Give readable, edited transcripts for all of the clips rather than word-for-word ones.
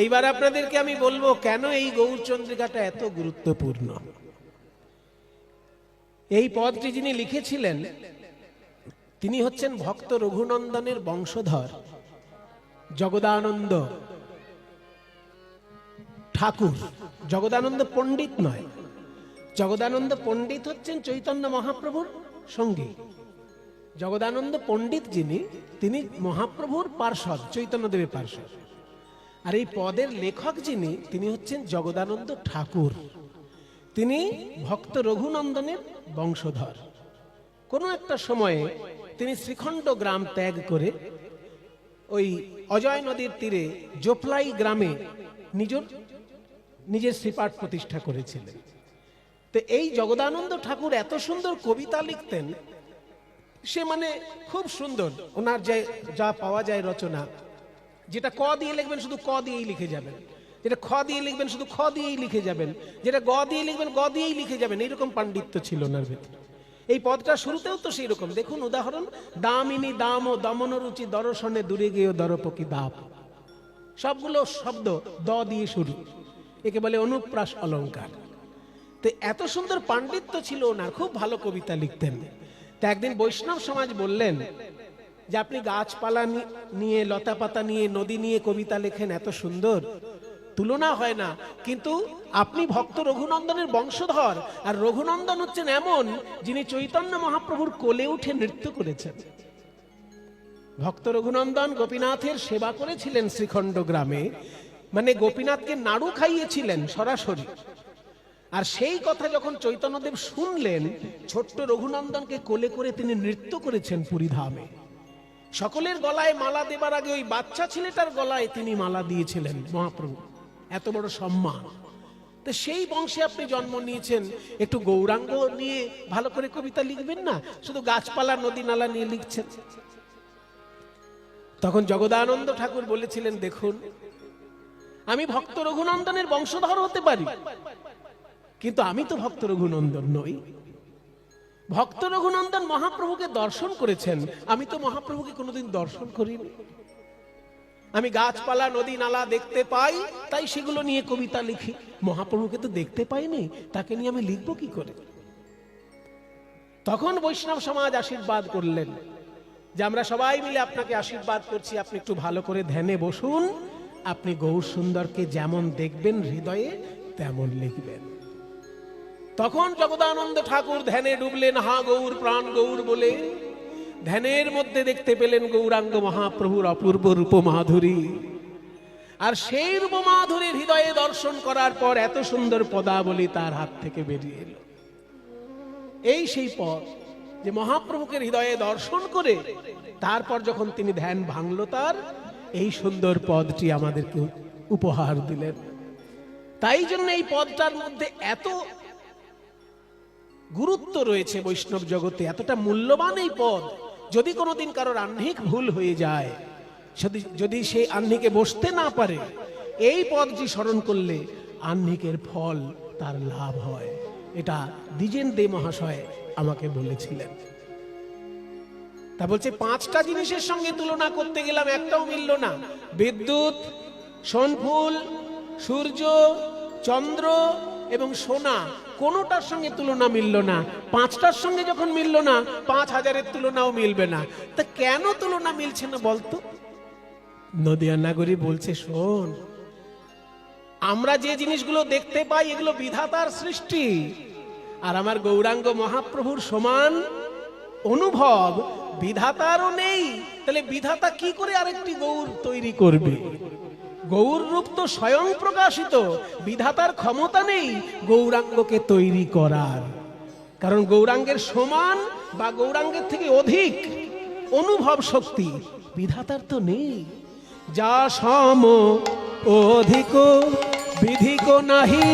এইবার আপনাদেরকে আমি বলবো কেন এই গৌরচন্দ্রিকাটা এত গুরুত্বপূর্ণ। এই পদটি যিনি লিখেছিলেন তিনি হচ্ছেন ভক্ত রঘুনন্দনের বংশধর জগদানন্দ ঠাকুর। জগদানন্দ পণ্ডিত নয়, জগদানন্দ পণ্ডিত হচ্ছেন চৈতন্য মহাপ্রভুর সঙ্গী। জগদানন্দ পণ্ডিত যিনি, তিনি মহাপ্রভুর পার্ষদ, চৈতন্যদেবের পার্ষদ। আর এই পদের লেখক যিনি, তিনি হচ্ছেন জগদানন্দ ঠাকুর। তিনি ভক্ত রঘুনন্দনের বংশধর। কোনো একটা সময়ে তিনি শ্রীখণ্ড গ্রাম ত্যাগ করে ওই অজয় নদীর তীরে জোপলাই গ্রামে নিজের শ্রীপাঠ প্রতিষ্ঠা করেছিলেন। তো এই জগদানন্দ ঠাকুর এত সুন্দর কবিতা লিখতেন, সে মানে খুব সুন্দর। ওনার যা পাওয়া যায় রচনা, যেটা ক দিয়ে লিখবেন শুধু ক দিয়েই লিখে যাবেন, যেটা খ দিয়ে লিখবেন শুধু খ দিয়েই লিখে যাবেন, যেটা গ দিয়ে লিখবেন গ দিয়েই লিখে যাবেন, এইরকম পাণ্ডিত্য ছিল ওনার ভিতরে। এই পদটা শুরুতেও তো সেই রকম। দেখুন উদাহরণ, দামিনী দাম ও দমনরুচি দর্শনে দূরে গিয়ে দরপকি দাপ, সবগুলো শব্দ দ দিয়ে শুরু, একে বলে অনুপ্রাস অলঙ্কার। তো এত সুন্দর পাণ্ডিত্য ছিল ওনার, খুব ভালো কবিতা লিখতেন। তা একদিন বৈষ্ণব সমাজ বললেন যে আপনি গাছপালা নিয়ে, লতা পাতা নিয়ে, নদী নিয়ে কবিতা লেখেন, এত সুন্দর, তুলনা হয় না, কিন্তু আপনি ভক্ত রঘুনন্দনের বংশধর। আর রঘুনন্দন হচ্ছেন এমন যিনি চৈতন্য মহাপ্রভুর কোলে উঠে নৃত্য করেছেন। ভক্ত রঘুনন্দন গোপীনাথের সেবা করেছিলেন শ্রীখণ্ড গ্রামে, মানে গোপীনাথকে নাড়ু খাইয়েছিলেন সরাসরি। আর সেই কথা যখন চৈতন্যদেব শুনলেন, ছোট্ট রঘুনন্দনকে কোলে করে তিনি নৃত্য করেছেন পুরীধামে। সকলের গলায় মালা দেবার আগে ওই বাচ্চা ছেলেটার গলায় তিনি মালা দিয়েছিলেন মহাপ্রভু, এত বড় সম্মান। তো সেই বংশে আপনি জন্ম নিয়েছেন, একটু গৌরাঙ্গ নিয়ে ভালো করে কবিতা লিখবেন না, শুধু গাছপালা নদী নালা নিয়ে লিখছেন। তখন জগদানন্দ ঠাকুর বলেছিলেন, দেখুন আমি ভক্ত রঘুনন্দনের বংশধর হতে পারি, কিন্তু আমি তো ভক্ত রঘুনন্দন নই। ভক্ত রঘুনন্দন মহাপ্রভুকে দর্শন করেছেন, আমি তো মহাপ্রভুকে কোনোদিন দর্শন করিনি। আমি গাছপালা নদী নালা দেখতে পাই, তাই সেগুলো নিয়ে কবিতা লিখি। মহাপ্রভুকে তো দেখতে পাইনি, তাকে নিয়ে আমি লিখবো কি করে? তখন বৈষ্ণব সমাজ আশীর্বাদ করলেন যে আমরা সবাই মিলে আপনাকে আশীর্বাদ করছি, আপনি একটু ভালো করে ধ্যানে বসুন, আপনি গৌর সুন্দরকে যেমন দেখবেন হৃদয়ে তেমন লিখবেন। তখন জগদানন্দ ঠাকুর ধ্যানে ডুবলেন, হা গৌর প্রাণ গৌর বলে। ধ্যানের মধ্যে দেখতে পেলেন গৌরাঙ্গ মহাপ্রভুর অপূর্ব রূপ মাধুরী। আর সেই রূপ মাধুরীর হৃদয়ে দর্শন করার পর এত সুন্দর পদাবলী তার হাত থেকে বেরিয়ে এলো। এই সেই পদ যে মহাপ্রভুকে হৃদয়ে দর্শন করে তারপর যখন তিনি ধ্যান ভাঙল, তার এই সুন্দর পদটি আমাদেরকে উপহার দিলেন। তাই জন্য এই পদটার মধ্যে এত গুরুত্ব রয়েছে বৈষ্ণব জগতে, এতটা মূল্যবান এই পদ। যদি কোনোদিন কারোর আহ্নিক ভুল হয়ে যায়, যদি সে আহ্নিকে বসতে না পারে, এই পদটি স্মরণ করলে আহ্নিকের ফল তার লাভ হয়। এটা দ্বিজেন দে মহাশয় আমাকে বলেছিলেন। তা বলছে পাঁচটা জিনিসের সঙ্গে তুলনা করতে গেলাম, একটাও মিলল না। বিদ্যুৎ, সোনফুল, সূর্য, চন্দ্র এবং সোনা, কোনোটার সঙ্গে তুলনা মিলল না। পাঁচটার সঙ্গে যখন মিলল না, ৫,০০০-এর তুলনাও মিলবে না। তা কেন তুলনা মিলছে না বলতো? নদিয়া নাগরী বলছে, শোন, আমরা যে জিনিসগুলো দেখতে পাই এগুলো বিধাতার সৃষ্টি, আর আমার গৌরাঙ্গ মহাপ্রভুর সমান অনুভব বিধাতারও নেই। তাহলে বিধাতা কি করে আরেকটি গৌর তৈরি করবে? গৌর রূপ তো স্বয়ং প্রকাশিত, বিধাতার ক্ষমতা নেই গৌরাঙ্গকে তৈরি করার। কারণ গৌরাঙ্গের সমান বা গৌরাঙ্গের থেকে অধিক অনুভব শক্তি বিধাতার তো নেই। যা সম অধিক বিধিক নাহি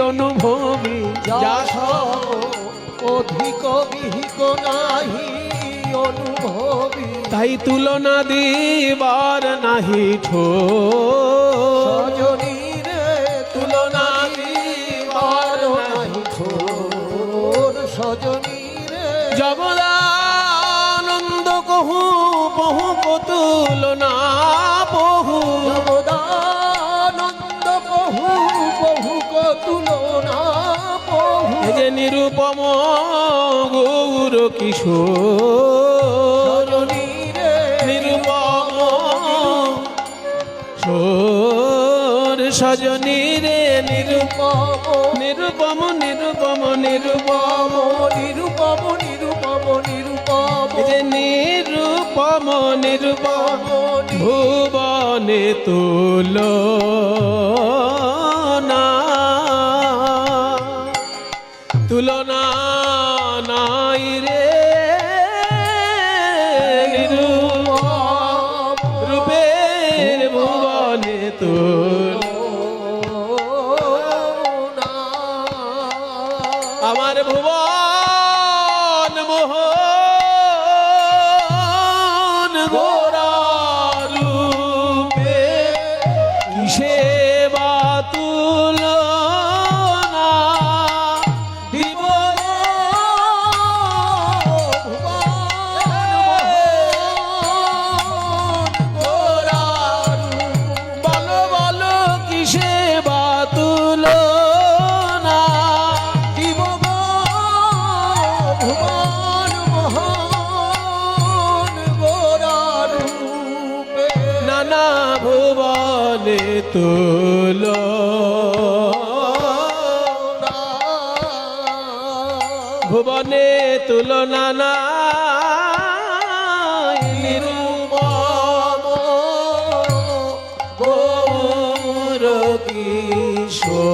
অনুভবী, যা সম অধিক বিহিক নাহি অনুভবী, তাই তুলনা দিবার নাহি সজনী রে তুলনা দিবার নাহি ঠোর, সজনী রে। জগদানন্দ কহু বহু তুলনা বহু, জগদানন্দ নিরুপম গৌর কিশোর সজনী রে নিরুপম সোর সজনী রে নিরুপম নিরুপম নিরুপম নিরুপম নিরুপম নিরুপম নিরুপম যে নিরুপম নিরুপম ভুবনে তুলনা তুলনা নাই রে নিরুপম রূপের ভুবনে আমার ভুবন মোহন গোরা রূপে কিসে বা তুলনা দিব বলো বলো কিসে বা তুলনা দিব ভুবন মোহন গোরা রূপে নানা ভুবনে তুল ভুবনে তুলনা নাই নিরুপম গৌর কিশোর